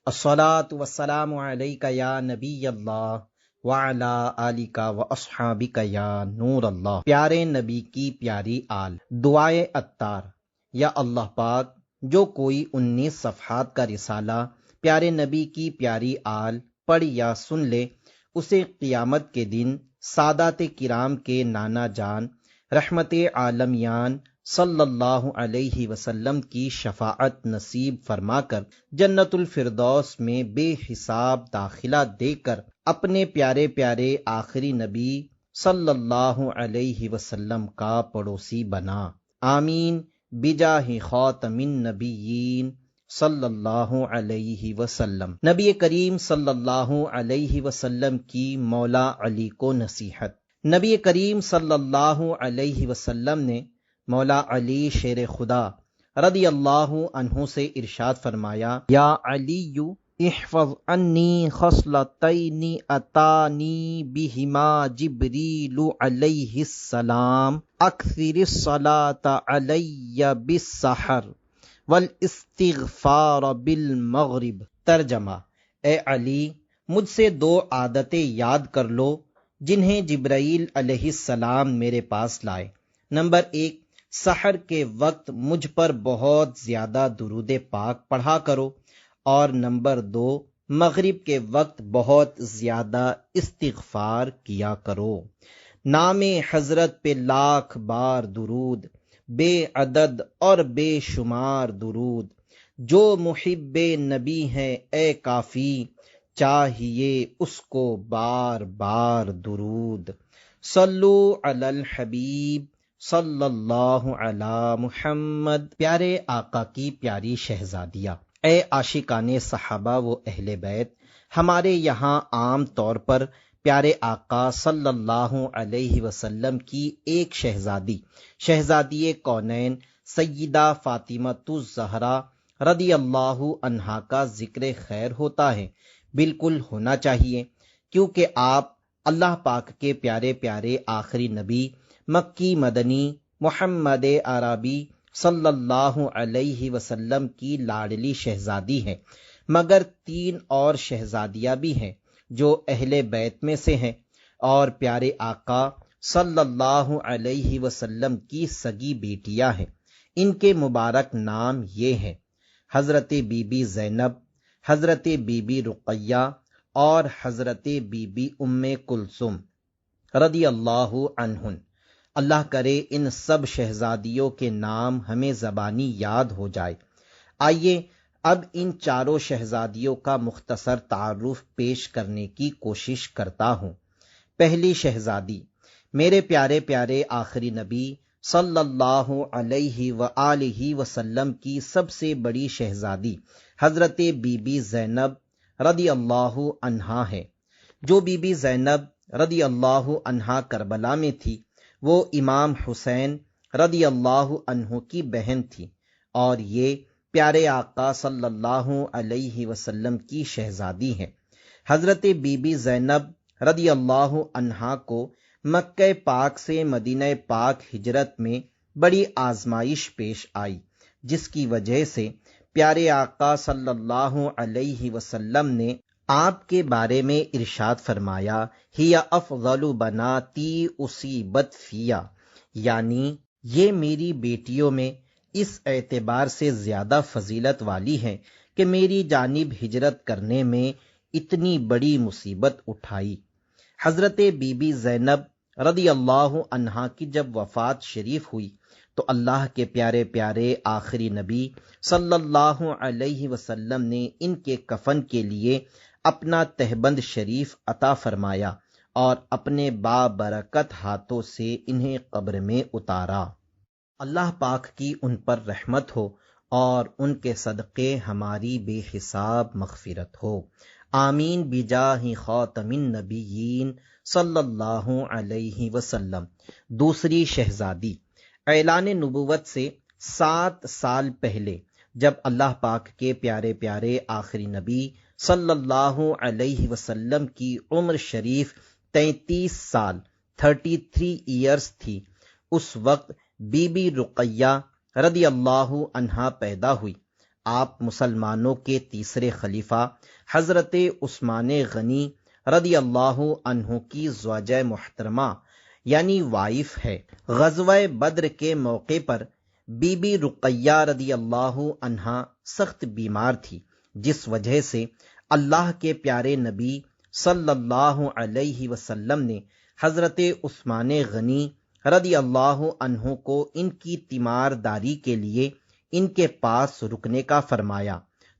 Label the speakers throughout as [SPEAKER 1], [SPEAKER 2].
[SPEAKER 1] الصلاۃ والسلام علیک یا نبی اللہ وعلی آلک واصحابک یا نور اللہ۔ پیارے نبی کی پیاری آل، دعائے عطار۔ یا اللہ پاک، جو کوئی 19 صفحات کا رسالہ پیارے نبی کی پیاری آل پڑھ یا سن لے، اسے قیامت کے دن سادات کرام کے نانا جان رحمت عالمیان صلی اللہ علیہ وسلم کی شفاعت نصیب فرما کر جنت الفردوس میں بے حساب داخلہ دے کر اپنے پیارے پیارے آخری نبی صلی اللہ علیہ وسلم کا پڑوسی بنا۔ آمین بجاہ خاتم النبیین صلی اللہ علیہ وسلم۔ نبی کریم صلی اللہ علیہ وسلم کی مولا علی کو نصیحت۔ نبی کریم صلی اللہ علیہ وسلم نے مولا علی شیر خدا رضی اللہ عنہ سے ارشاد فرمایا، یا علی احفظ عنی خصلتین اتانی بہما جبریل علیہ السلام، اکثر الصلاۃ علی بالسحر والاستغفار بالمغرب۔ ترجمہ: اے علی، مجھ سے 2 عادتیں یاد کر لو جنہیں جبرائیل علیہ السلام میرے پاس لائے۔ نمبر 1، سحر کے وقت مجھ پر بہت زیادہ درود پاک پڑھا کرو، اور نمبر 2، مغرب کے وقت بہت زیادہ استغفار کیا کرو۔ نام حضرت پہ لاکھ بار درود، بے عدد اور بے شمار درود۔ جو محب نبی ہے اے کافی، چاہیے اس کو بار بار درود۔ صلو علی الحبیب صلی اللہ علی محمد۔ پیارے آقا کی پیاری شہزادیہ، اے عاشقان صحابہ و اہل بیت، ہمارے یہاں عام طور پر پیارے آقا صلی اللہ علیہ وسلم کی ایک شہزادی کونین سیدہ فاطمۃ الزہرا رضی اللہ عنہا کا ذکر خیر ہوتا ہے۔ بالکل ہونا چاہیے، کیونکہ آپ اللہ پاک کے پیارے پیارے آخری نبی مکی مدنی محمد عربی صلی اللہ علیہ وسلم کی لاڈلی شہزادی ہیں، مگر 3 اور شہزادیاں بھی ہیں جو اہل بیت میں سے ہیں، اور پیارے آقا صلی اللہ علیہ وسلم کی سگی بیٹیاں ہیں۔ ان کے مبارک نام یہ ہیں: حضرت بی بی زینب، حضرت بی بی رقیہ اور حضرت بی بی ام کلثوم رضی اللہ عنہن۔ اللہ کرے ان سب شہزادیوں کے نام ہمیں زبانی یاد ہو جائے۔ آئیے اب ان 4 شہزادیوں کا مختصر تعارف پیش کرنے کی کوشش کرتا ہوں۔ پہلی شہزادی، میرے پیارے پیارے آخری نبی صلی اللہ علیہ وآلہ وسلم کی سب سے بڑی شہزادی حضرت بی بی زینب رضی اللہ عنہا ہے۔ جو بی بی زینب رضی اللہ عنہا کربلا میں تھی، وہ امام حسین رضی اللہ عنہ کی بہن تھی، اور یہ پیارے آقا صلی اللہ علیہ وسلم کی شہزادی ہیں۔ حضرت بی بی زینب رضی اللہ عنہا کو مکہ پاک سے مدینہ پاک ہجرت میں بڑی آزمائش پیش آئی، جس کی وجہ سے پیارے آقا صلی اللہ علیہ وسلم نے آپ کے بارے میں ارشاد فرمایا، ہی افضل بناتی اصیبت فیا، یعنی یہ میری بیٹیوں میں اس اعتبار سے زیادہ فضیلت والی ہیں کہ میری جانب ہجرت کرنے میں اتنی بڑی مصیبت اٹھائی۔ حضرت بی بی زینب رضی اللہ عنہا کی جب وفات شریف ہوئی تو اللہ کے پیارے پیارے آخری نبی صلی اللہ علیہ وسلم نے ان کے کفن کے لیے اپنا تہبند شریف عطا فرمایا اور اپنے بابرکت ہاتھوں سے انہیں قبر میں اتارا۔ اللہ پاک کی ان پر رحمت ہو اور ان کے صدقے ہماری بے حساب مغفرت ہو۔ آمین بجاہ خاتم النبیین صلی اللہ علیہ وسلم۔ دوسری شہزادی، اعلان نبوت سے 7 سال پہلے جب اللہ پاک کے پیارے پیارے آخری نبی صلی اللہ علیہ وسلم کی عمر شریف 33 سال 33 ایئرز تھی، اس وقت بی بی رقیہ رضی اللہ عنہا پیدا ہوئی۔ آپ مسلمانوں کے تیسرے خلیفہ حضرت عثمان غنی رضی اللہ عنہ کی زوجہ محترمہ یعنی وائف ہے۔ غزوہ بدر کے موقع پر بی بی رقیہ رضی اللہ عنہا سخت بیمار تھی، جس وجہ سے اللہ کے پیارے نبی صلی اللہ علیہ وسلم نے حضرت عثمان غنی رضی اللہ عنہ کو ان کی تیمارداری کے لیے ان کے پاس رکنے کا فرمایا،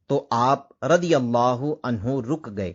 [SPEAKER 1] تو آپ رضی اللہ عنہ رک گئے۔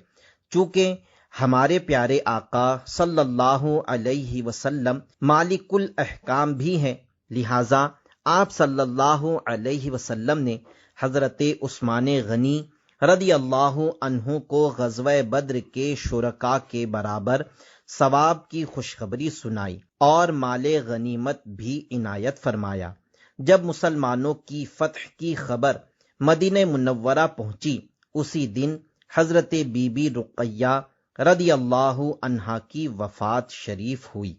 [SPEAKER 1] چونکہ ہمارے پیارے آقا صلی اللہ علیہ وسلم مالک الاحکام بھی ہیں، لہٰذا آپ صلی اللہ علیہ وسلم نے حضرت عثمان غنی رضی اللہ عنہ کو غزوہ بدر کے شرکاء کے برابر ثواب کی خوشخبری سنائی اور مال غنیمت بھی عنایت فرمایا۔ جب مسلمانوں کی فتح کی خبر مدینہ منورہ پہنچی، اسی دن حضرت بی بی رقیہ رضی اللہ عنہا کی وفات شریف ہوئی۔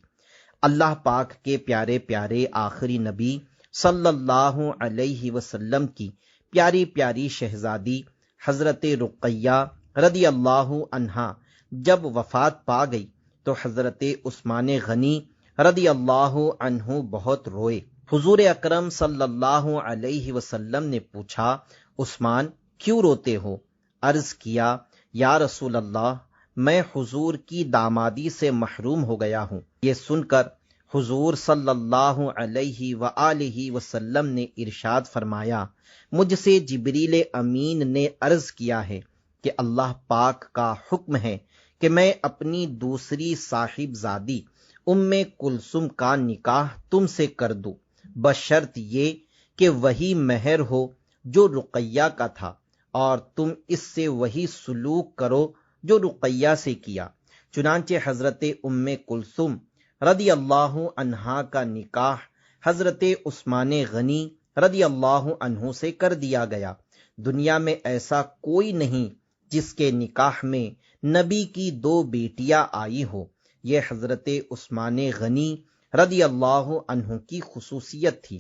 [SPEAKER 1] اللہ پاک کے پیارے پیارے آخری نبی صلی اللہ علیہ وسلم کی پیاری پیاری شہزادی حضرت رقیہ رضی اللہ عنہا جب وفات پا گئی تو حضرت عثمان غنی رضی اللہ عنہ بہت روئے۔ حضور اکرم صلی اللہ علیہ وسلم نے پوچھا، عثمان کیوں روتے ہو؟ عرض کیا، یا رسول اللہ، میں حضور کی دامادی سے محروم ہو گیا ہوں۔ یہ سن کر حضور صلی اللہ علیہ وآلہ وسلم نے ارشاد فرمایا، مجھ سے جبریل امین نے عرض کیا ہے کہ اللہ پاک کا حکم ہے کہ میں اپنی دوسری صاحبزادی ام کلثوم کا نکاح تم سے کر دوں، بشرط یہ کہ وہی مہر ہو جو رقیہ کا تھا، اور تم اس سے وہی سلوک کرو جو رقیہ سے کیا۔ چنانچہ حضرت ام کلثوم رضی اللہ عنہا کا نکاح حضرت عثمان غنی رضی اللہ عنہ سے کر دیا گیا۔ دنیا میں ایسا کوئی نہیں جس کے نکاح میں نبی کی دو بیٹیاں آئی ہو۔ یہ حضرت عثمان غنی رضی اللہ عنہ کی خصوصیت تھی،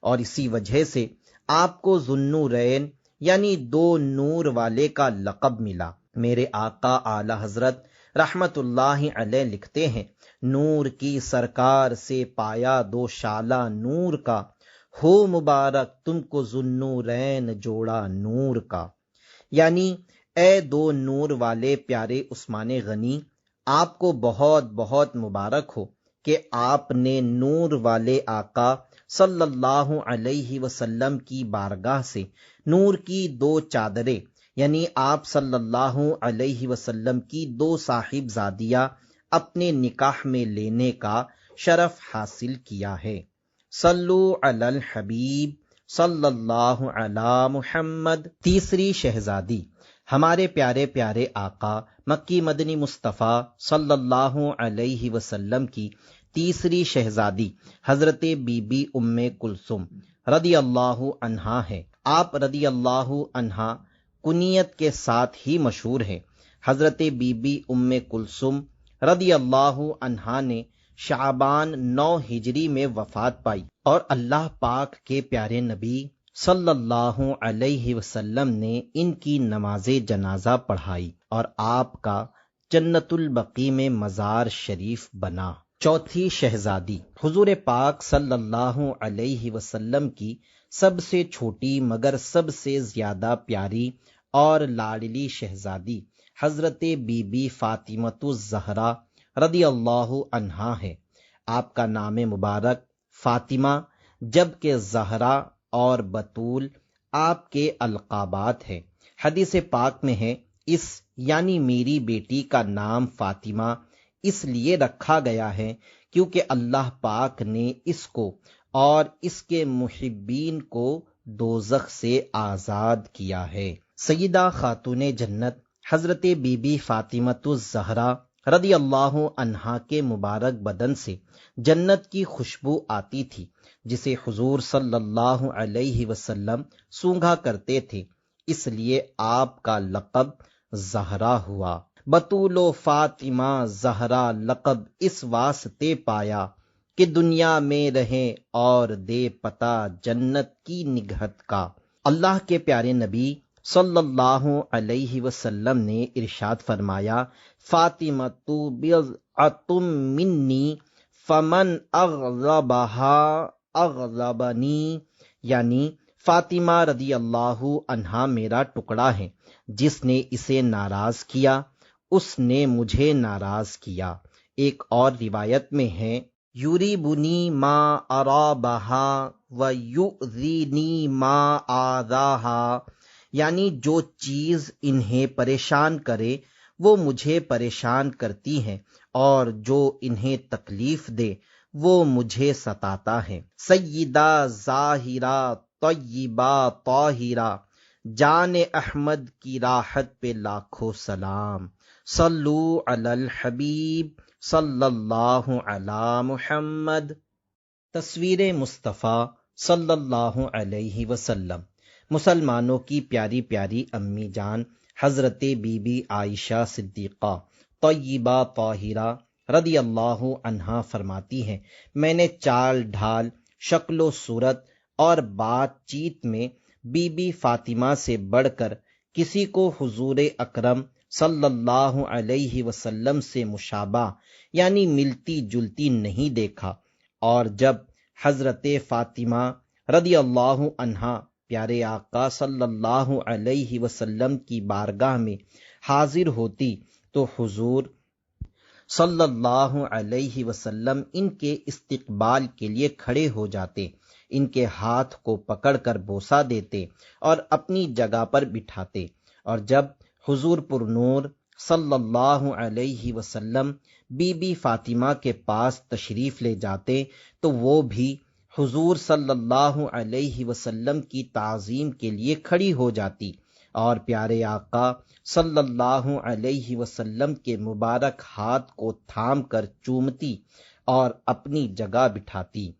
[SPEAKER 1] اور اسی وجہ سے آپ کو ذوالنورین یعنی دو نور والے کا لقب ملا۔ میرے آقا اعلی حضرت رحمت اللہ علیہ لکھتے ہیں، نور کی سرکار سے پایا دو شالہ نور کا، ہو مبارک تم کو ذوالنورین جوڑا نور کا۔ یعنی اے دو نور والے پیارے عثمان غنی، آپ کو بہت بہت مبارک ہو کہ آپ نے نور والے آقا صلی اللہ علیہ وسلم کی بارگاہ سے نور کی دو چادریں یعنی آپ صلی اللہ علیہ وسلم کی دو صاحبزادیاں اپنے نکاح میں لینے کا شرف حاصل کیا ہے۔ صلو علی الحبیب صلی اللہ علی محمد۔ تیسری شہزادی ہمارے پیارے پیارے آقا مکی مدنی مصطفیٰ صلی اللہ علیہ وسلم کی تیسری شہزادی حضرت بی بی ام کلثوم رضی اللہ عنہا ہے۔ آپ رضی اللہ عنہا کنیت کے ساتھ ہی مشہور ہے۔ حضرت بی بی ام کلثوم رضی اللہ عنہا نے شعبان 9 ہجری میں وفات پائی، اور اللہ پاک کے پیارے نبی صلی اللہ علیہ وسلم نے ان کی نماز جنازہ پڑھائی اور آپ کا جنت البقیع میں مزار شریف بنا۔ چوتھی شہزادی حضور پاک صلی اللہ علیہ وسلم کی سب سے چھوٹی مگر سب سے زیادہ پیاری اور لاڈلی شہزادی حضرت بی بی فاطمۃ الزہرا رضی اللہ عنہا ہے۔ آپ کا نام مبارک فاطمہ جبکہ زہرا اور بطول آپ کے القابات ہیں۔ حدیث پاک میں ہے، اس یعنی میری بیٹی کا نام فاطمہ اس لیے رکھا گیا ہے کیونکہ اللہ پاک نے اس کو اور اس کے محبین کو دوزخ سے آزاد کیا ہے۔ سیدہ خاتون جنت حضرت بی بی فاطمۃ الزہرا رضی اللہ عنہا کے مبارک بدن سے جنت کی خوشبو آتی تھی، جسے حضور صلی اللہ علیہ وسلم سونگھا کرتے تھے، اس لیے آپ کا لقب زہرا ہوا۔ بطول و فاطمہ زہرا لقب اس واسطے پایا کہ دنیا میں رہے اور دے پتہ جنت کی نگہت کا۔ اللہ کے پیارے نبی صلی اللہ علیہ وسلم نے ارشاد فرمایا، فاطمۃ بضعۃ منی فمن اغضبہا اغضبنی، یعنی فاطمہ رضی اللہ عنہا میرا ٹکڑا ہے، جس نے اسے ناراض کیا اس نے مجھے ناراض کیا۔ ایک اور روایت میں ہے، یریبنی ما ارابہا ویؤذینی ما آذاہا، یعنی جو چیز انہیں پریشان کرے وہ مجھے پریشان کرتی ہے، اور جو انہیں تکلیف دے وہ مجھے ستاتا ہے۔ سیدہ ظاہرہ طیبہ طاہرہ جان احمد کی راحت پہ لاکھوں سلام، صلو علی الحبیب صلی اللہ علی محمد۔ تصویر مصطفیٰ صلی اللہ علیہ وسلم، مسلمانوں کی پیاری پیاری امی جان حضرت بی بی عائشہ صدیقہ طیبہ طاہرہ رضی اللہ عنہا فرماتی ہیں، میں نے چال ڈھال، شکل و صورت اور بات چیت میں بی بی فاطمہ سے بڑھ کر کسی کو حضور اکرم صلی اللہ علیہ وسلم سے مشابہ یعنی ملتی جلتی نہیں دیکھا، اور جب حضرت فاطمہ رضی اللہ عنہا پیارے آقا صلی اللہ علیہ وسلم کی بارگاہ میں حاضر ہوتی تو حضور صلی اللہ علیہ وسلم ان کے استقبال کے لیے کھڑے ہو جاتے، ان کے ہاتھ کو پکڑ کر بوسہ دیتے اور اپنی جگہ پر بٹھاتے، اور جب حضور پر نور صلی اللہ علیہ وسلم بی بی فاطمہ کے پاس تشریف لے جاتے تو وہ بھی حضور صلی اللہ علیہ وسلم کی تعظیم کے لیے کھڑی ہو جاتی اور پیارے آقا صلی اللہ علیہ وسلم کے مبارک ہاتھ کو تھام کر چومتی اور اپنی جگہ بٹھاتی۔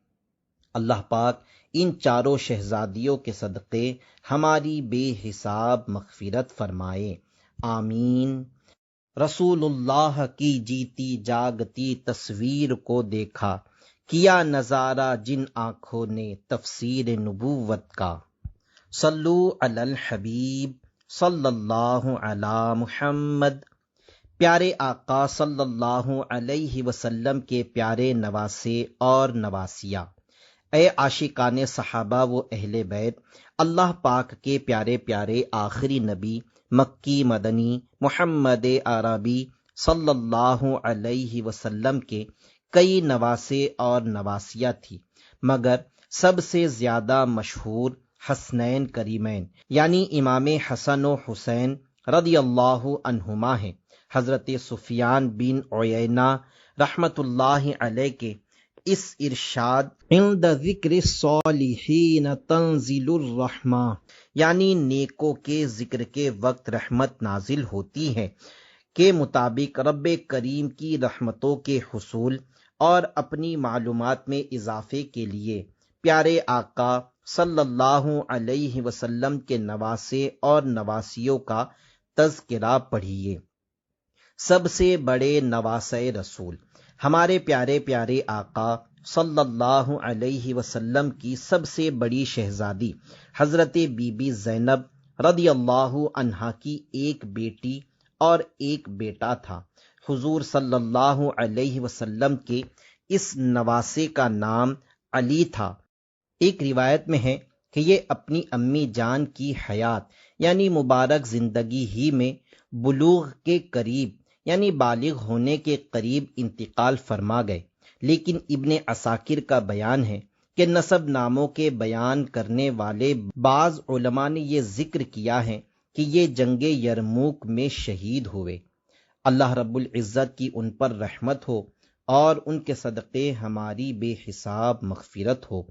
[SPEAKER 1] اللہ پاک ان چاروں شہزادیوں کے صدقے ہماری بے حساب مغفرت فرمائے، آمین۔ رسول اللہ کی جیتی جاگتی تصویر کو دیکھا، کیا نظارہ جن آنکھوں نے تفسیر نبوت کا، صلو علی الحبیب صلی اللہ علی محمد۔ پیارے آقا صلی اللہ علیہ وسلم کے پیارے نواسے اور نواسیہ، اے عاشقان صحابہ و اہل بیت، اللہ پاک کے پیارے پیارے آخری نبی مکی مدنی محمد عربی صلی اللہ علیہ وسلم کے کئی نواسے اور نواسیہ تھی، مگر سب سے زیادہ مشہور حسنین کریمین یعنی امام حسن و حسین رضی اللہ عنہما ہیں۔ حضرت سفیان بن عیینہ رحمت اللہ علیہ کے اس ارشاد، عند ذکر الصالحین تنزل الرحمہ، یعنی نیکوں کے ذکر کے وقت رحمت نازل ہوتی ہے، کے مطابق رب کریم کی رحمتوں کے حصول اور اپنی معلومات میں اضافے کے لیے پیارے آقا صلی اللہ علیہ وسلم کے نواسے اور نواسیوں کا تذکرہ پڑھیے۔ سب سے بڑے نواسے رسول ہمارے پیارے پیارے آقا صلی اللہ علیہ وسلم کی سب سے بڑی شہزادی حضرت بی بی زینب رضی اللہ عنہا کی ایک بیٹی اور ایک بیٹا تھا۔ حضور صلی اللہ علیہ وسلم کے اس نواسے کا نام علی تھا۔ ایک روایت میں ہے کہ یہ اپنی امی جان کی حیات یعنی مبارک زندگی ہی میں بلوغ کے قریب یعنی بالغ ہونے کے قریب انتقال فرما گئے، لیکن ابن عساکر کا بیان ہے کہ نسب ناموں کے بیان کرنے والے بعض علماء نے یہ ذکر کیا ہے کہ یہ جنگ یرموک میں شہید ہوئے۔ اللہ رب العزت کی ان پر رحمت ہو اور ان کے صدقے ہماری بے حساب مغفرت ہو،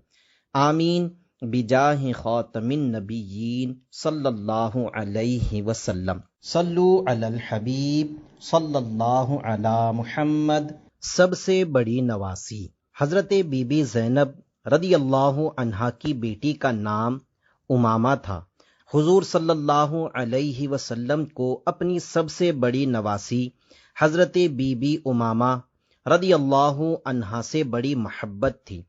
[SPEAKER 1] آمین، بجاہ خاتم النبیین صلی اللہ علیہ وسلم۔ صلو علی الحبیب صلی اللہ علی محمد۔ سب سے بڑی نواسی حضرت بی بی زینب رضی اللہ عنہا کی بیٹی کا نام امامہ تھا۔ حضور صلی اللہ علیہ وسلم کو اپنی سب سے بڑی نواسی حضرت بی بی امامہ رضی اللہ عنہا سے بڑی محبت تھی۔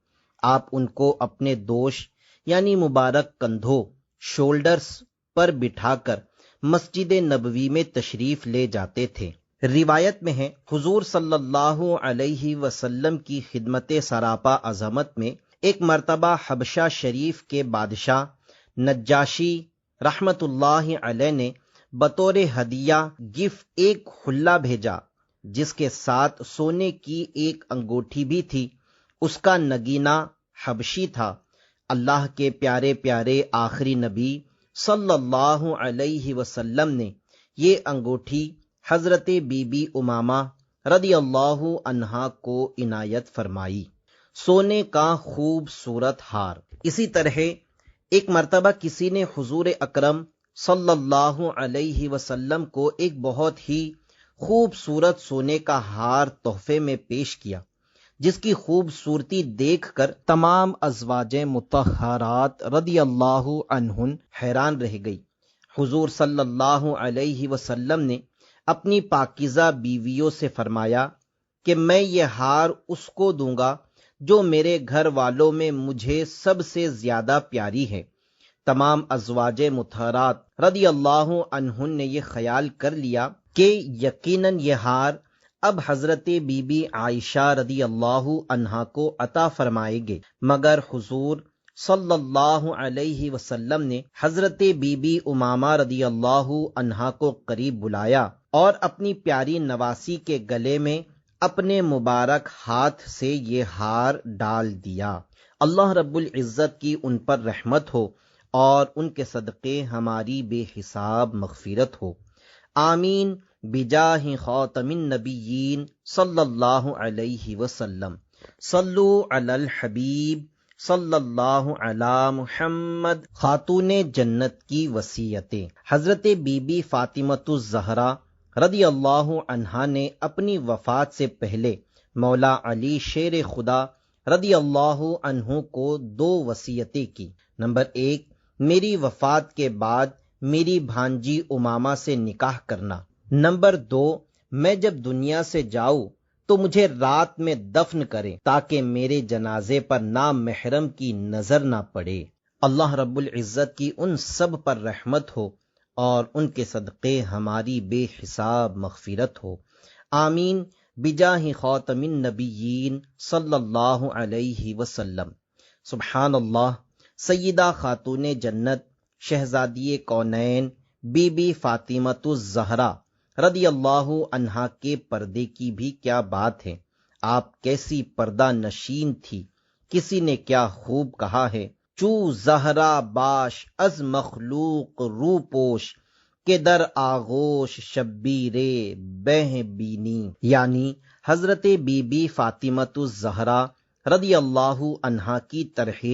[SPEAKER 1] آپ ان کو اپنے دوش یعنی مبارک کندھوں شولڈرز پر بٹھا کر مسجد نبوی میں تشریف لے جاتے تھے۔ روایت میں ہے حضور صلی اللہ علیہ وسلم کی خدمت سراپا عظمت میں ایک مرتبہ حبشہ شریف کے بادشاہ نجاشی رحمت اللہ علیہ نے بطور ہدیہ گفٹ ایک حلہ بھیجا جس کے ساتھ سونے کی ایک انگوٹھی بھی تھی۔ اس کا نگینہ حبشی تھا۔ اللہ کے پیارے پیارے آخری نبی صلی اللہ علیہ وسلم نے یہ انگوٹھی حضرت بی بی امامہ رضی اللہ عنہا کو عنایت فرمائی۔ سونے کا خوبصورت ہار۔ اسی طرح ایک مرتبہ کسی نے حضور اکرم صلی اللہ علیہ وسلم کو ایک بہت ہی خوبصورت سونے کا ہار تحفے میں پیش کیا، جس کی خوبصورتی دیکھ کر تمام ازواج مطہرات رضی اللہ عنہن حیران رہ گئی۔ حضور صلی اللہ علیہ وسلم نے اپنی پاکیزہ بیویوں سے فرمایا کہ میں یہ ہار اس کو دوں گا جو میرے گھر والوں میں مجھے سب سے زیادہ پیاری ہے۔ تمام ازواج مطہرات رضی اللہ عنہن نے یہ خیال کر لیا کہ یقیناً یہ ہار اب حضرت بی بی عائشہ رضی اللہ عنہا کو عطا فرمائے گے، مگر حضور صلی اللہ علیہ وسلم نے حضرت بی بی امامہ رضی اللہ عنہا کو قریب بلایا اور اپنی پیاری نواسی کے گلے میں اپنے مبارک ہاتھ سے یہ ہار ڈال دیا۔ اللہ رب العزت کی ان پر رحمت ہو اور ان کے صدقے ہماری بے حساب مغفرت ہو، آمین بجاہ خاتم النبیین صلی اللہ علیہ وسلم۔ صلو علی الحبیب صلی اللہ علی محمد۔ خاتون جنت کی وصیتیں۔ حضرت بی بی فاطمۃ الزہرا رضی اللہ عنہا نے اپنی وفات سے پہلے مولا علی شیر خدا رضی اللہ عنہ کو 2 وصیتیں کی۔ نمبر 1، میری وفات کے بعد میری بھانجی امامہ سے نکاح کرنا۔ نمبر 2، میں جب دنیا سے جاؤں تو مجھے رات میں دفن کریں تاکہ میرے جنازے پر نامحرم کی نظر نہ پڑے۔ اللہ رب العزت کی ان سب پر رحمت ہو اور ان کے صدقے ہماری بے حساب مغفرت ہو، آمین بجاہ خاتم النبیین صلی اللہ علیہ وسلم۔ سبحان اللہ۔ سیدہ خاتون جنت شہزادی کونین بی بی فاطمۃ الزہرا رضی اللہ عنہا کے پردے کی بھی کیا بات ہے۔ آپ کیسی پردہ نشین تھی۔ کسی نے کیا خوب کہا ہے، چو زہرا باش از مخلوق رو پوش کے در آغوش شبیر بہ بینی، یعنی حضرت بی بی فاطمۃ الزہرا رضی اللہ عنہا کی طرح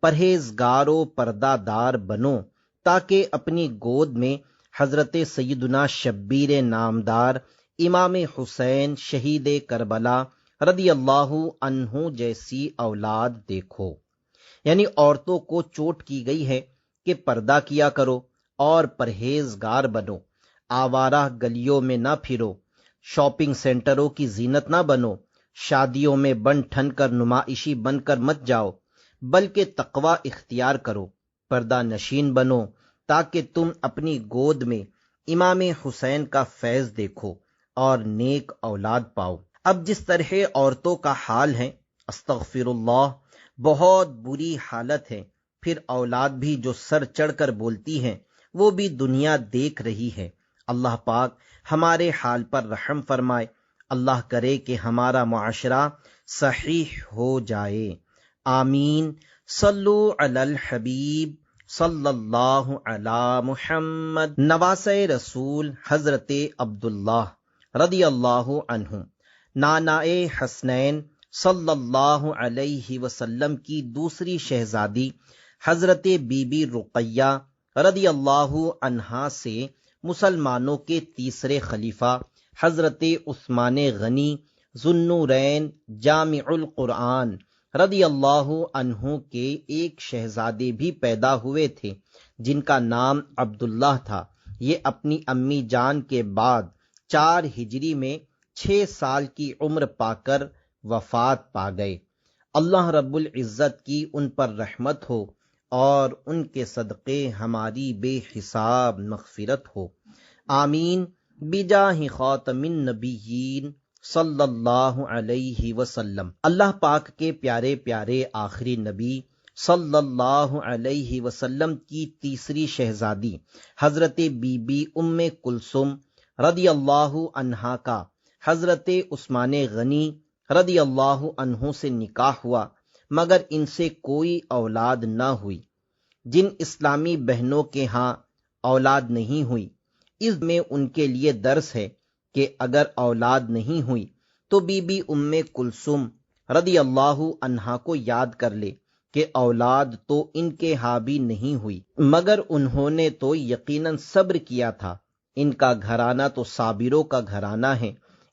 [SPEAKER 1] پرہیزگار و پردہ دار بنو تاکہ اپنی گود میں حضرت سیدنا شبیر نامدار امام حسین شہید کربلا رضی اللہ عنہ جیسی اولاد دیکھو۔ یعنی عورتوں کو چوٹ کی گئی ہے کہ پردہ کیا کرو اور پرہیزگار بنو، آوارہ گلیوں میں نہ پھرو، شاپنگ سینٹروں کی زینت نہ بنو، شادیوں میں بن ٹھن کر نمائشی بن کر مت جاؤ، بلکہ تقوی اختیار کرو، پردہ نشین بنو تاکہ تم اپنی گود میں امام حسین کا فیض دیکھو اور نیک اولاد پاؤ۔ اب جس طرح عورتوں کا حال ہے، استغفر اللہ، بہت بری حالت ہے، پھر اولاد بھی جو سر چڑھ کر بولتی ہیں وہ بھی دنیا دیکھ رہی ہے۔ اللہ پاک ہمارے حال پر رحم فرمائے۔ اللہ کرے کہ ہمارا معاشرہ صحیح ہو جائے، آمین۔ صلو علی الحبیب صلی اللہ علی محمد۔ نواسۂ رسول حضرت عبداللہ رضی اللہ عنہ، نانائے حسنین صلی اللہ علیہ وسلم کی دوسری شہزادی حضرت بی بی رقیہ رضی اللہ عنہا سے مسلمانوں کے تیسرے خلیفہ حضرت عثمان غنی ذو النورین جامع القرآن رضی اللہ عنہ کے ایک شہزادے بھی پیدا ہوئے تھے جن کا نام عبداللہ تھا۔ یہ اپنی امی جان کے بعد 4 ہجری میں 6 سال کی عمر پا کر وفات پا گئے۔ اللہ رب العزت کی ان پر رحمت ہو اور ان کے صدقے ہماری بے حساب مغفرت ہو، آمین بجاہ خاتم النبیین صلی اللہ علیہ وسلم۔ اللہ پاک کے پیارے پیارے آخری نبی صلی اللہ علیہ وسلم کی تیسری شہزادی حضرت بی بی ام کلثوم رضی اللہ عنہا کا حضرت عثمان غنی رضی اللہ عنہ سے نکاح ہوا، مگر ان سے کوئی اولاد نہ ہوئی۔ جن اسلامی بہنوں کے ہاں اولاد نہیں ہوئی، اس میں ان کے لیے درس ہے کہ اگر اولاد نہیں ہوئی تو بی بی ام کلثوم رضی اللہ عنہا کو یاد کر لے کہ اولاد تو ان کے ہاں بھی نہیں ہوئی، مگر انہوں نے تو یقیناً صبر کیا تھا۔ ان کا گھرانہ تو صابروں کا گھرانہ ہے،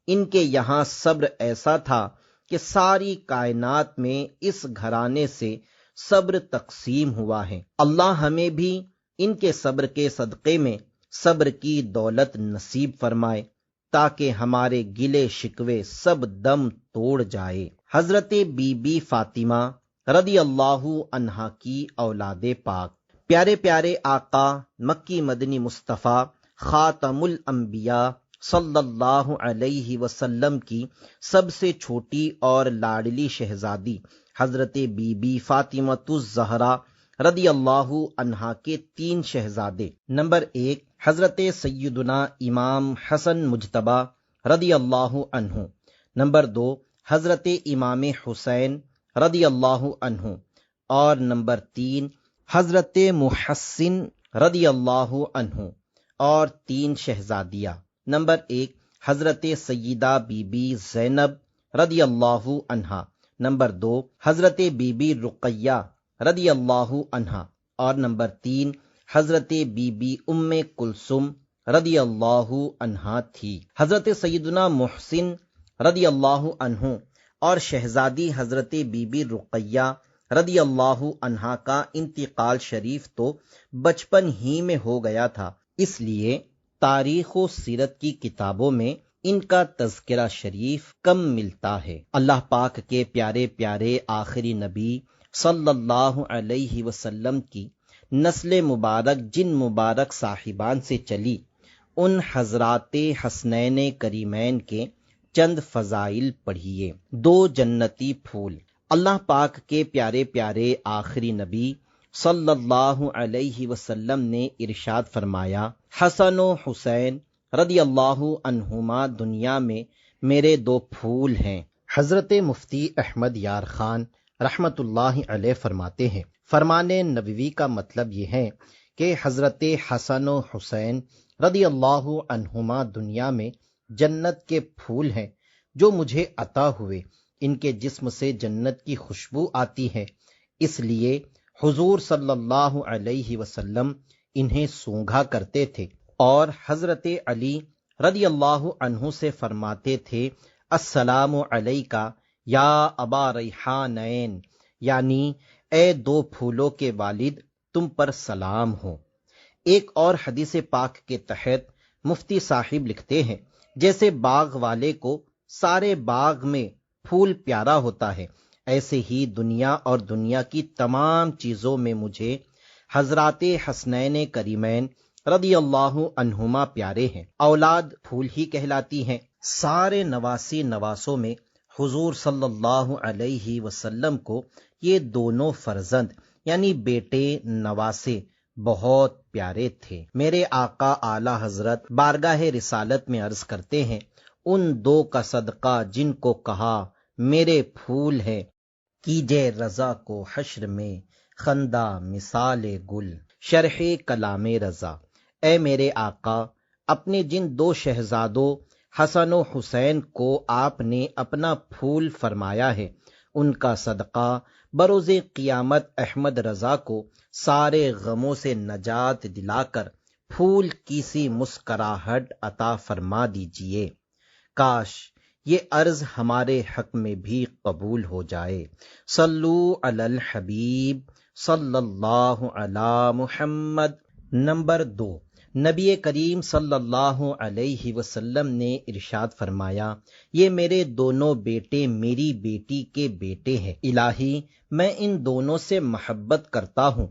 [SPEAKER 1] ان کے یہاں صبر ایسا تھا کہ ساری کائنات میں اس گھرانے سے صبر تقسیم ہوا ہے۔ اللہ ہمیں بھی ان کے صبر کے صدقے میں صبر کی دولت نصیب فرمائے تاکہ ہمارے گلے شکوے سب دم توڑ جائے۔ حضرت بی بی فاطمہ رضی اللہ عنہا کی اولاد پاک، پیارے پیارے آقا مکی مدنی مصطفیٰ خاتم الانبیاء صلی اللہ علیہ وسلم کی سب سے چھوٹی اور لاڈلی شہزادی حضرت بی بی فاطمۃ الزہرا رضی اللہ عنہا کے 3 شہزادے، نمبر 1 حضرت سیدنا امام حسن مجتبی رضی اللہ عنہ، نمبر 2 حضرت امام حسین رضی اللہ عنہ، اور نمبر 3 حضرت محسن رضی اللہ عنہ، اور 3 شہزادیاں، نمبر 1 حضرت سیدہ بی بی زینب رضی اللہ عنہا، نمبر 2 حضرت بی بی رقیہ رضی اللہ عنہا، اور نمبر 3 حضرت بی بی ام کلثوم رضی اللہ عنہا تھی۔ حضرت سیدنا محسن رضی اللہ عنہ اور شہزادی حضرت بی بی رقیہ رضی اللہ عنہا کا انتقال شریف تو بچپن ہی میں ہو گیا تھا، اس لیے تاریخ و سیرت کی کتابوں میں ان کا تذکرہ شریف کم ملتا ہے۔ اللہ پاک کے پیارے پیارے آخری نبی صلی اللہ علیہ وسلم کی نسل مبارک جن مبارک صاحبان سے چلی، ان حضرات حسنین کریمین کے چند فضائل پڑھیے۔ 2 جنتی پھول۔ اللہ پاک کے پیارے پیارے آخری نبی صلی اللہ علیہ وسلم نے ارشاد فرمایا، حسن و حسین رضی اللہ عنہما دنیا میں میرے 2 پھول ہیں۔ حضرت مفتی احمد یار خان رحمت اللہ علیہ فرماتے ہیں، فرمان نبوی کا مطلب یہ ہے کہ حضرت حسن و حسین رضی اللہ عنہما دنیا میں جنت کے پھول ہیں جو مجھے عطا ہوئے۔ ان کے جسم سے جنت کی خوشبو آتی ہے، اس لیے حضور صلی اللہ علیہ وسلم انہیں سونگھا کرتے تھے، اور حضرت علی رضی اللہ عنہ سے فرماتے تھے، السلام علیکہ یا ابا ریحانین، یعنی اے 2 پھولوں کے والد تم پر سلام ہو۔ ایک اور حدیث پاک کے تحت مفتی صاحب لکھتے ہیں، جیسے باغ والے کو سارے باغ میں پھول پیارا ہوتا ہے، ایسے ہی دنیا اور دنیا کی تمام چیزوں میں مجھے حضرات حسنین کریمین رضی اللہ عنہما پیارے ہیں۔ اولاد پھول ہی کہلاتی ہیں۔ سارے نواسی نواسوں میں حضور صلی اللہ علیہ وسلم کو یہ دونوں فرزند یعنی بیٹے نواسے بہت پیارے تھے۔ میرے آقا اعلی حضرت بارگاہ رسالت میں عرض کرتے ہیں، ان 2 کا صدقہ جن کو کہا میرے پھول ہے، کیجے رضا کو حشر میں خندہ مثال گل۔ شرح کلام رضا۔ اے میرے آقا، اپنے جن 2 شہزادوں حسن و حسین کو آپ نے اپنا پھول فرمایا ہے، ان کا صدقہ بروز قیامت احمد رضا کو سارے غموں سے نجات دلا کر پھول کی سی مسکراہٹ عطا فرما دیجئے۔ کاش یہ عرض ہمارے حق میں بھی قبول ہو جائے۔ صلو علی الحبیب صلی اللہ علی محمد۔ نمبر 2، نبی کریم صلی اللہ علیہ وسلم نے ارشاد فرمایا، یہ میرے دونوں بیٹے میری بیٹی کے بیٹے ہیں، الہی میں ان دونوں سے محبت کرتا ہوں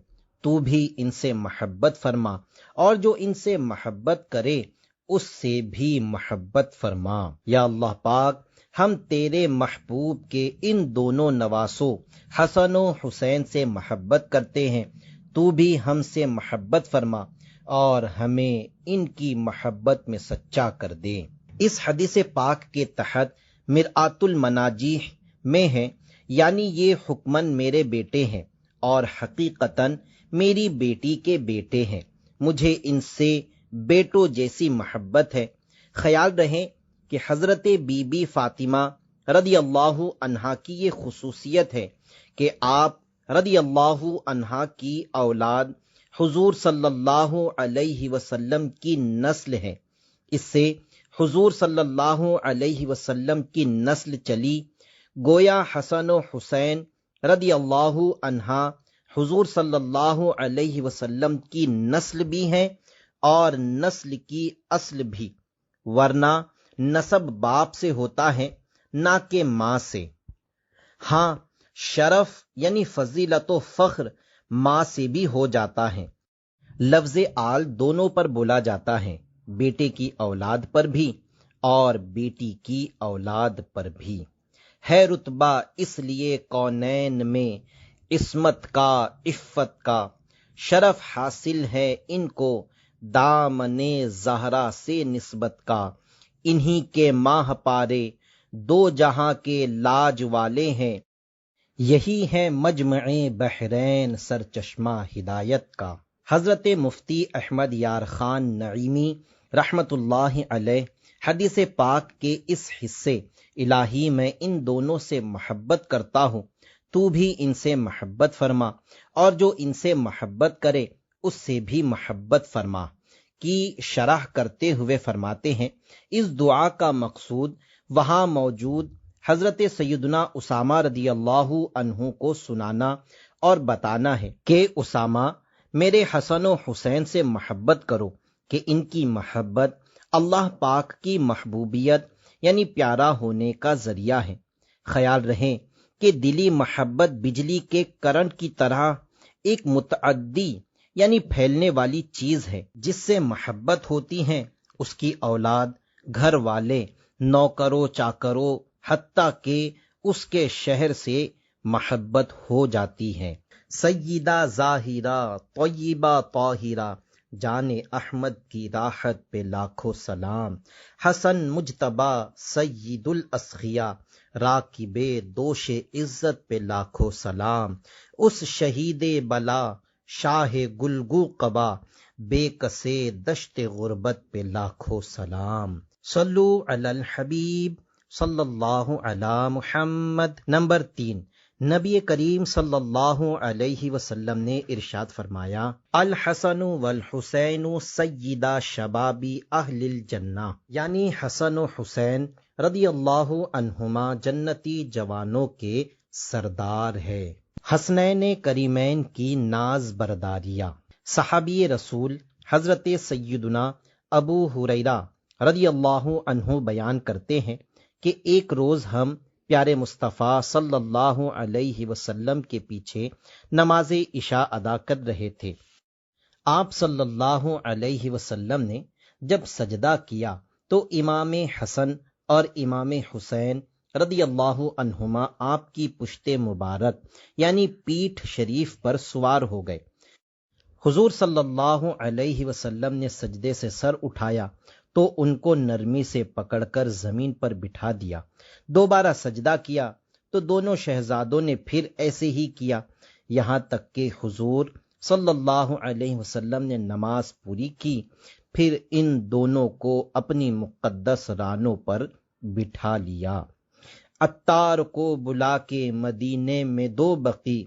[SPEAKER 1] تو بھی ان سے محبت فرما، اور جو ان سے محبت کرے اس سے بھی محبت فرما۔ یا اللہ پاک، ہم تیرے محبوب کے ان دونوں نواسوں حسن و حسین سے محبت کرتے ہیں، تو بھی ہم سے محبت فرما اور ہمیں ان کی محبت میں سچا کر دے۔ اس حدیث پاک کے تحت مرآت المناجیح میں ہے، یعنی یہ حکماً میرے بیٹے ہیں اور حقیقتاً میری بیٹی کے بیٹے ہیں، مجھے ان سے بیٹوں جیسی محبت ہے۔ خیال رہے کہ حضرت بی بی فاطمہ رضی اللہ عنہا کی یہ خصوصیت ہے کہ آپ رضی اللہ عنہا کی اولاد حضور صلی اللہ علیہ وسلم کی نسل ہے۔ اس سے حضور صلی اللہ علیہ وسلم کی نسل چلی، گویا حسن و حسین رضی اللہ عنہا حضور صلی اللہ علیہ وسلم کی نسل بھی ہیں اور نسل کی اصل بھی، ورنہ نسب باپ سے ہوتا ہے نہ کہ ماں سے۔ ہاں، شرف یعنی فضیلت و فخر ماں سے بھی ہو جاتا ہے۔ لفظ آل دونوں پر بولا جاتا ہے، بیٹے کی اولاد پر بھی اور بیٹی کی اولاد پر بھی۔ ہے رتبہ اس لیے کونین میں عصمت کا، عفت کا، شرف حاصل ہے ان کو دامن زہرا سے نسبت کا۔ انہی کے ماہ پارے دو جہاں کے لاج والے ہیں، یہی ہے مجمع بحرین سرچشمہ ہدایت کا۔ حضرت مفتی احمد یار خان نعیمی رحمت اللہ علیہ حدیث پاک کے اس حصے الہی میں ان دونوں سے محبت کرتا ہوں، تو بھی ان سے محبت فرما، اور جو ان سے محبت کرے اس سے بھی محبت فرما کی شرح کرتے ہوئے فرماتے ہیں، اس دعا کا مقصود وہاں موجود حضرت سیدنا اسامہ رضی اللہ عنہ کو سنانا اور بتانا ہے کہ اسامہ، میرے حسن و حسین سے محبت کرو کہ ان کی محبت اللہ پاک کی محبوبیت یعنی پیارا ہونے کا ذریعہ ہے۔ خیال رہے کہ دلی محبت بجلی کے کرنٹ کی طرح ایک متعدی یعنی پھیلنے والی چیز ہے، جس سے محبت ہوتی ہے اس کی اولاد، گھر والے، نوکروں چاکروں، حتیٰ کہ اس کے شہر سے محبت ہو جاتی ہے۔ سیدہ ظاہرہ طیبہ طاہرہ جان احمد کی راحت پہ لاکھوں سلام، حسن مجتبی سید الاسخیاء راکب دوش عزت پہ لاکھوں سلام، اس شہید بلا شاہ گلگو قبا بے کسے دشت غربت پہ لاکھوں سلام۔ صلو علی الحبیب صلی اللہ علی محمد۔ نمبر 3، نبی کریم صلی اللہ علیہ وسلم نے ارشاد فرمایا، الحسن والحسین سیدا شبابی اہل الجنہ، یعنی حسن و حسین رضی اللہ عنہما جنتی جوانوں کے سردار ہے۔ حسنین کریمین کی ناز برداریاں۔ صحابی رسول حضرت سیدنا ابو ہریرہ رضی اللہ عنہ بیان کرتے ہیں کہ ایک روز ہم پیارے مصطفیٰ صلی اللہ علیہ وسلم کے پیچھے نماز عشاء ادا کر رہے تھے۔ آپ صلی اللہ علیہ وسلم نے جب سجدہ کیا تو امام حسن اور امام حسین رضی اللہ عنہما آپ کی پشت مبارک یعنی پیٹھ شریف پر سوار ہو گئے۔ حضور صلی اللہ علیہ وسلم نے سجدے سے سر اٹھایا تو ان کو نرمی سے پکڑ کر زمین پر بٹھا دیا، دوبارہ سجدہ کیا تو دونوں شہزادوں نے پھر ایسے ہی کیا، یہاں تک کہ حضور صلی اللہ علیہ وسلم نے نماز پوری کی، پھر ان دونوں کو اپنی مقدس رانوں پر بٹھا لیا۔ عطار کو بلا کے مدینے میں دو بقی،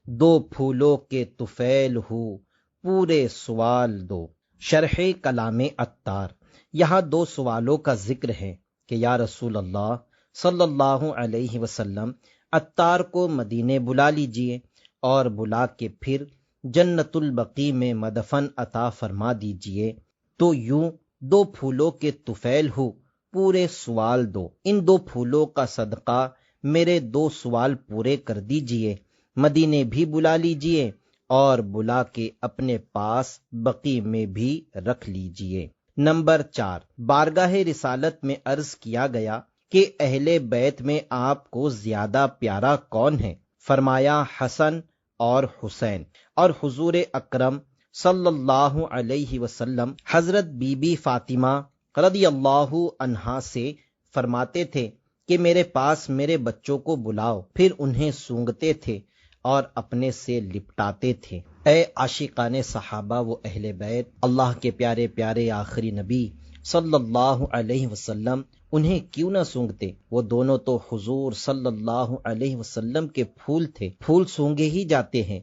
[SPEAKER 1] دو پھولوں کے طفیل ہو پورے سوال دو۔ شرح کلام عطار، یہاں دو سوالوں کا ذکر ہے کہ یا رسول اللہ صلی اللہ علیہ وسلم، عطار کو مدینے بلا لیجئے اور بلا کے پھر جنت البقیع میں مدفن عطا فرما دیجئے، تو یوں دو پھولوں کے طفیل ہو پورے سوال دو، ان دو پھولوں کا صدقہ میرے دو سوال پورے کر دیجئے، مدینے بھی بلا لیجئے اور بلا کے اپنے پاس بقی میں بھی رکھ لیجئے۔ نمبر 4، بارگاہ رسالت میں عرض کیا گیا کہ اہل بیت میں آپ کو زیادہ پیارا کون ہے؟ فرمایا حسن اور حسین، اور حضور اکرم صلی اللہ علیہ وسلم حضرت بی بی فاطمہ رضی اللہ عنہا سے فرماتے تھے کہ میرے پاس میرے بچوں کو بلاؤ، پھر انہیں سونگتے تھے اور اپنے سے لپٹاتے تھے۔ اے عاشقان صحابہ و اہل بیت، اللہ کے پیارے پیارے آخری نبی صلی اللہ علیہ وسلم انہیں کیوں نہ سونگتے؟ وہ دونوں تو حضور صلی اللہ علیہ وسلم کے پھول تھے، پھول سونگے ہی جاتے ہیں۔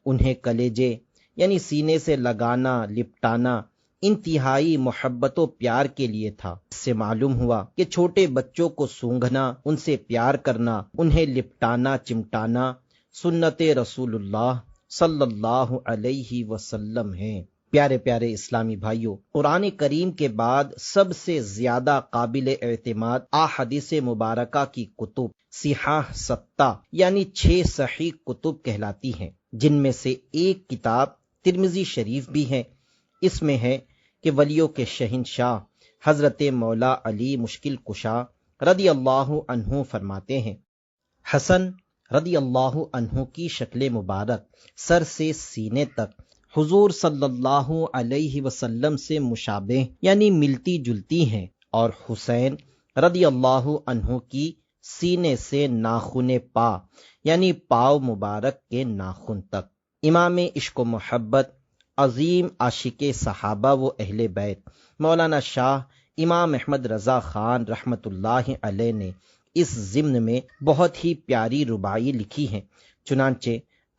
[SPEAKER 1] انہیں کلیجے یعنی سینے سے لگانا، لپٹانا انتہائی محبت و پیار کے لیے تھا۔ اس سے معلوم ہوا کہ چھوٹے بچوں کو سونگھنا، ان سے پیار کرنا، انہیں لپٹانا چمٹانا سنت رسول اللہ صلی اللہ علیہ وسلم ہے۔ پیارے پیارے اسلامی بھائیوں، قرآن کریم کے بعد سب سے زیادہ قابل اعتماد احادیث مبارکہ کی کتب صحاح 7 یعنی 6 صحیح کتب کہلاتی ہیں، جن میں سے ایک کتاب ترمذی شریف بھی ہے۔ اس میں ہے کہ ولیوں کے شہنشاہ حضرت مولا علی مشکل کشا رضی اللہ عنہ فرماتے ہیں، حسن رضی اللہ عنہ کی شکل مبارک سر سے سینے تک حضور صلی اللہ علیہ وسلم سے مشابہ یعنی ملتی جلتی ہیں، اور حسین رضی اللہ عنہ کی سینے سے ناخن پا یعنی پاؤ مبارک کے ناخن تک۔ امام عشق و محبت، عظیم عاشق صحابہ و اہل بیت مولانا شاہ امام احمد رضا خان رحمت اللہ علیہ نے اس ضمن میں بہت ہی پیاری رباعی لکھی ہے۔ چنانچہ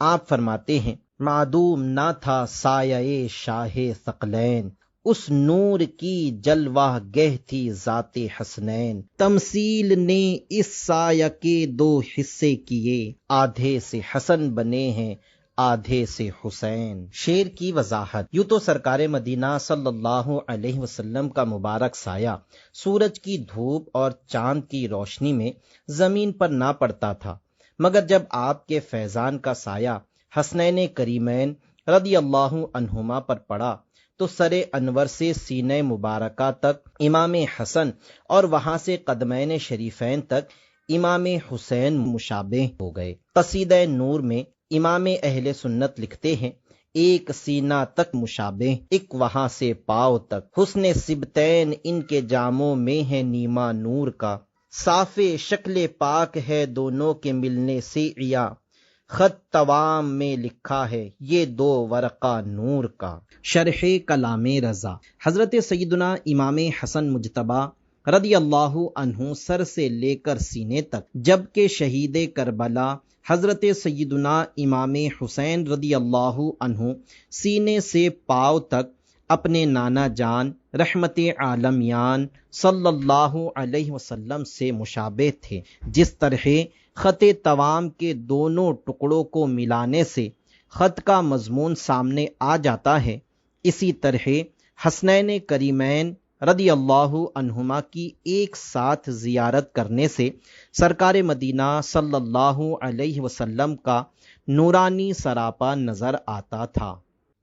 [SPEAKER 1] آپ فرماتے ہیں، معدوم نہ تھا سایہ شاہ ثقلین، اس نور کی جلوہ گہ تھی ذات حسنین، تمثیل نے اس سایہ کے 2 حصے کیے، آدھے سے حسن بنے ہیں آدھے سے حسین۔ شعر کی وضاحت۔ یوں تو سرکار مدینہ صلی اللہ علیہ وسلم کا مبارک سایہ سورج کی دھوپ اور چاند کی روشنی میں زمین پر نہ پڑتا تھا، مگر جب آپ کے فیضان کا سایہ حسنین کریمین رضی اللہ عنہما پر پڑا تو سر انور سے سینہ مبارکہ تک امام حسن اور وہاں سے قدمین شریفین تک امام حسین مشابہ ہو گئے۔ قصیدہ نور میں امام اہل سنت لکھتے ہیں، ایک سینہ تک مشابہ، ایک وہاں سے پاؤ تک، حسن سبتین ان کے جاموں میں ہے نیما نور کا، صاف شکل پاک ہے دونوں کے ملنے سے عیا، خط توام میں لکھا ہے یہ 2 ورقہ نور کا۔ شرح کلام رضا۔ حضرت سیدنا امام حسن مجتبی رضی اللہ عنہ سر سے لے کر سینے تک، جبکہ شہید کربلا حضرت سیدنا امام حسین رضی اللہ عنہ سینے سے پاؤں تک اپنے نانا جان رحمت عالمیان صلی اللہ علیہ وسلم سے مشابہ تھے۔ جس طرح خط توام کے دونوں ٹکڑوں کو ملانے سے خط کا مضمون سامنے آ جاتا ہے، اسی طرح حسنین کریمین رضی اللہ عنہما کی ایک ساتھ زیارت کرنے سے سرکار مدینہ صلی اللہ علیہ وسلم کا نورانی سراپا نظر آتا تھا۔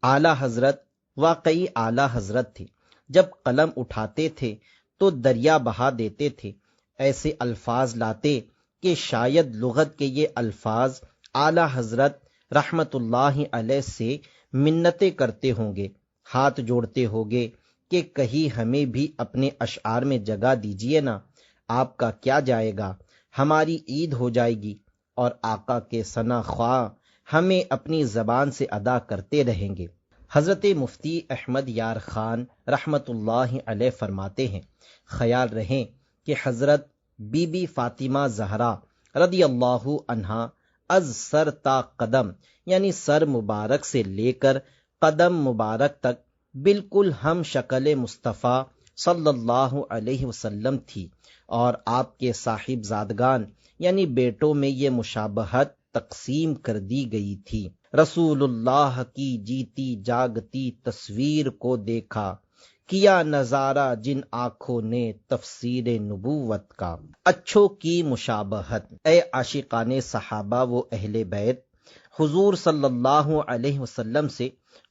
[SPEAKER 1] اعلیٰ حضرت واقعی اعلیٰ حضرت تھے، جب قلم اٹھاتے تھے تو دریا بہا دیتے تھے، ایسے الفاظ لاتے کہ شاید لغت کے یہ الفاظ اعلیٰ حضرت رحمت اللہ علیہ سے منتیں کرتے ہوں گے، ہاتھ جوڑتے ہوں گے کہ کہیں ہمیں بھی اپنے اشعار میں جگہ دیجیے نا، آپ کا کیا جائے گا، ہماری عید ہو جائے گی، اور آقا کے ثنا خواہ ہمیں اپنی زبان سے ادا کرتے رہیں گے۔ حضرت مفتی احمد یار خان رحمت اللہ علیہ فرماتے ہیں، خیال رہیں کہ حضرت بی بی فاطمہ زہرا رضی اللہ عنہا از سر تا قدم یعنی سر مبارک سے لے کر قدم مبارک تک بالکل ہم شکل مصطفیٰ صلی اللہ علیہ وسلم تھی، اور آپ کے صاحب زادگان یعنی بیٹوں میں یہ مشابہت تقسیم کر دی گئی تھی۔ رسول اللہ کی جیتی جاگتی تصویر کو دیکھا، کیا نظارہ جن آنکھوں نے تفسیر نبوت کا۔ اچھوں کی مشابہت۔ اے عاشقان صحابہ و اہل بیت، حضور صلی اللہ علیہ وسلم سے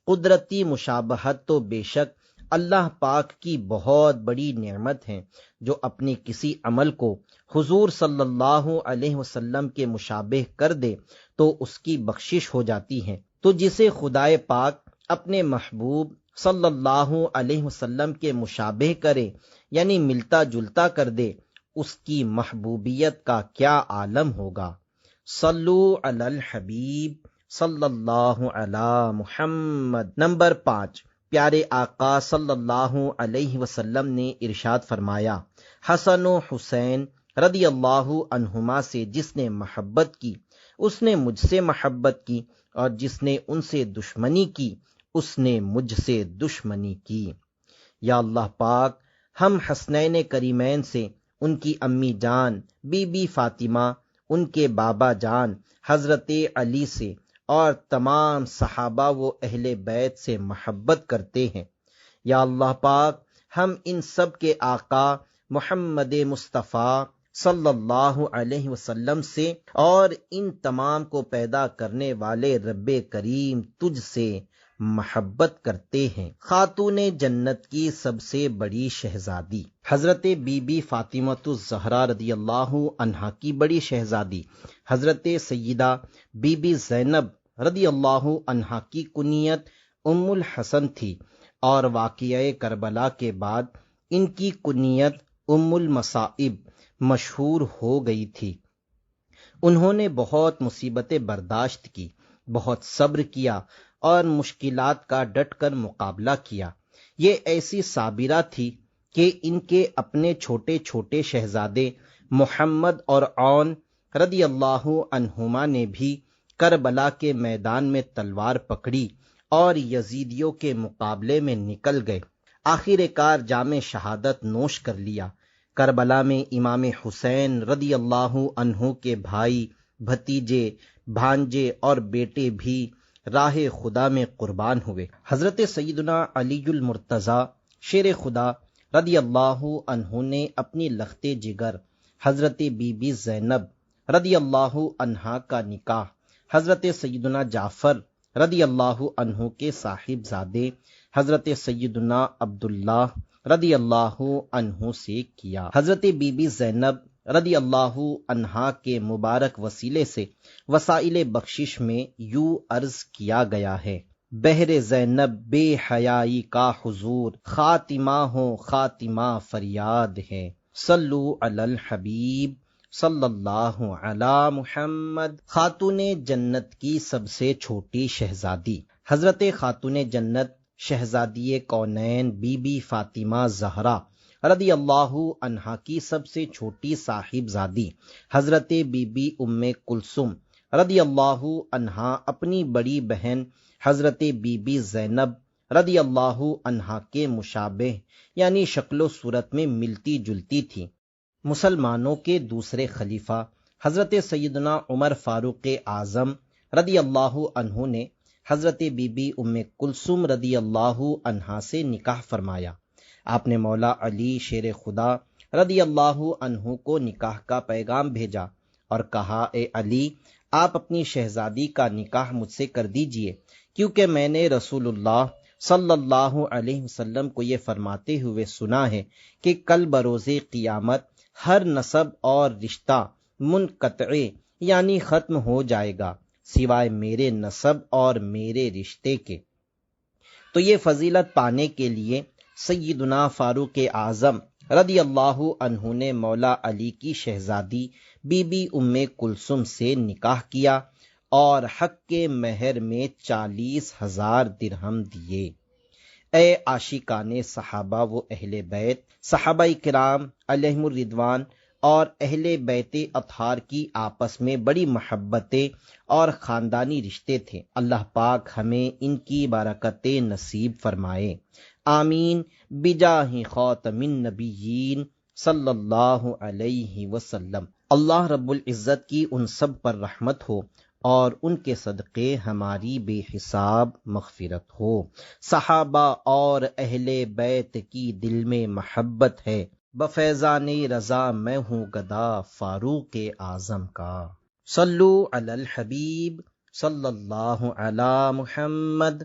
[SPEAKER 1] قدرتی مشابہت تو بے شک اللہ پاک کی بہت بڑی نعمت ہے۔ جو اپنے کسی عمل کو حضور صلی اللہ علیہ وسلم کے مشابہ کر دے تو اس کی بخشش ہو جاتی ہے۔ تو جسے خدائے پاک اپنے محبوب صلی اللہ علیہ وسلم کے مشابہ کرے یعنی ملتا جلتا کر دے، اس کی محبوبیت کا کیا عالم ہوگا۔ صلو علی الحبیب صلی اللہ علی محمد۔ نمبر 5، پیارے آقا صلی اللہ علیہ وسلم نے ارشاد فرمایا، حسن و حسین رضی اللہ عنہما سے جس نے محبت کی اس نے مجھ سے محبت کی، اور جس نے ان سے دشمنی کی اس نے مجھ سے دشمنی کی۔ یا اللہ پاک، ہم حسنین کریمین سے، ان کی امی جان بی بی فاطمہ، ان کے بابا جان حضرت علی سے اور تمام صحابہ و اہل بیت سے محبت کرتے ہیں۔ یا اللہ پاک، ہم ان سب کے آقا محمد مصطفیٰ صلی اللہ علیہ وسلم سے اور ان تمام کو پیدا کرنے والے رب کریم تجھ سے محبت کرتے ہیں۔ خاتون جنت کی سب سے بڑی شہزادی حضرت بی بی فاطمۃ الزہرا رضی اللہ عنہا کی بڑی شہزادی حضرت سیدہ بی بی زینب رضی اللہ عنہا کی کنیت ام الحسن تھی، اور واقعہ کربلا کے بعد ان کی کنیت ام المصائب مشہور ہو گئی تھی۔ انہوں نے بہت مصیبتیں برداشت کی، بہت صبر کیا اور مشکلات کا ڈٹ کر مقابلہ کیا۔ یہ ایسی صابرہ تھی کہ ان کے اپنے چھوٹے چھوٹے شہزادے محمد اور عون رضی اللہ عنہما نے بھی کربلا کے میدان میں تلوار پکڑی اور یزیدیوں کے مقابلے میں نکل گئے۔ آخر کار جام شہادت نوش کر لیا۔ کربلا میں امام حسین رضی اللہ عنہ کے بھائی، بھتیجے، بھانجے اور بیٹے بھی راہ خدا میں قربان ہوئے۔ حضرت سیدنا علی المرتضیٰ شیر خدا رضی اللہ عنہ نے اپنی لخت جگر حضرت بی بی زینب رضی اللہ عنہا کا نکاح حضرت سیدنا جعفر رضی اللہ عنہ کے صاحب زادے حضرت سیدنا عبداللہ رضی اللہ عنہ سے کیا۔ حضرت بی بی زینب رضی اللہ عنہا کے مبارک وسیلے سے وسائل بخشش میں یوں عرض کیا گیا ہے، بہر زینب بے حیائی کا حضور، خاتمہ ہو خاتمہ فریاد ہے، صلو علی الحبیب صلی اللہ علی محمد۔ خاتون جنت کی سب سے چھوٹی شہزادی حضرت خاتون جنت شہزادی کونین بی بی فاطمہ زہرا رضی اللہ عنہا کی سب سے چھوٹی صاحب زادی حضرت بی بی ام کلثوم رضی اللہ عنہا اپنی بڑی بہن حضرت بی بی زینب رضی اللہ عنہا کے مشابہ یعنی شکل و صورت میں ملتی جلتی تھی۔ مسلمانوں کے دوسرے خلیفہ حضرت سیدنا عمر فاروق اعظم رضی اللہ عنہ نے حضرت بی بی ام کلثوم رضی اللہ عنہا سے نکاح فرمایا۔ آپ نے مولا علی شیر خدا رضی اللہ عنہ کو نکاح کا پیغام بھیجا اور کہا، اے علی، آپ اپنی شہزادی کا نکاح مجھ سے کر دیجئے، کیونکہ میں نے رسول اللہ صلی اللہ علیہ وسلم کو یہ فرماتے ہوئے سنا ہے کہ کل بروز قیامت ہر نسب اور رشتہ منقطع یعنی ختم ہو جائے گا سوائے میرے نسب اور میرے رشتے کے۔ تو یہ فضیلت پانے کے لیے سیدنا فاروق اعظم رضی اللہ عنہ نے مولا علی کی شہزادی بی بی ام کلثوم سے نکاح کیا اور حق کے مہر میں 40,000 درہم دیے۔ اے عاشقان صحابہ و اہل بیت، صحابہ کرام علیہم الرضوان اور اہل بیت اطہار کی آپس میں بڑی محبتیں اور خاندانی رشتے تھے۔ اللہ پاک ہمیں ان کی برکتیں نصیب فرمائے، آمین، بجاہ خاتم النبیین صلی اللہ علیہ وسلم۔ اللہ رب العزت کی ان سب پر رحمت ہو اور ان کے صدقے ہماری بے حساب مغفرت ہو۔ صحابہ اور اہل بیت کی دل میں محبت ہے، بفیضان رضا میں ہوں گدا فاروق اعظم کا۔ صلو علی الحبیب صلی اللہ علی محمد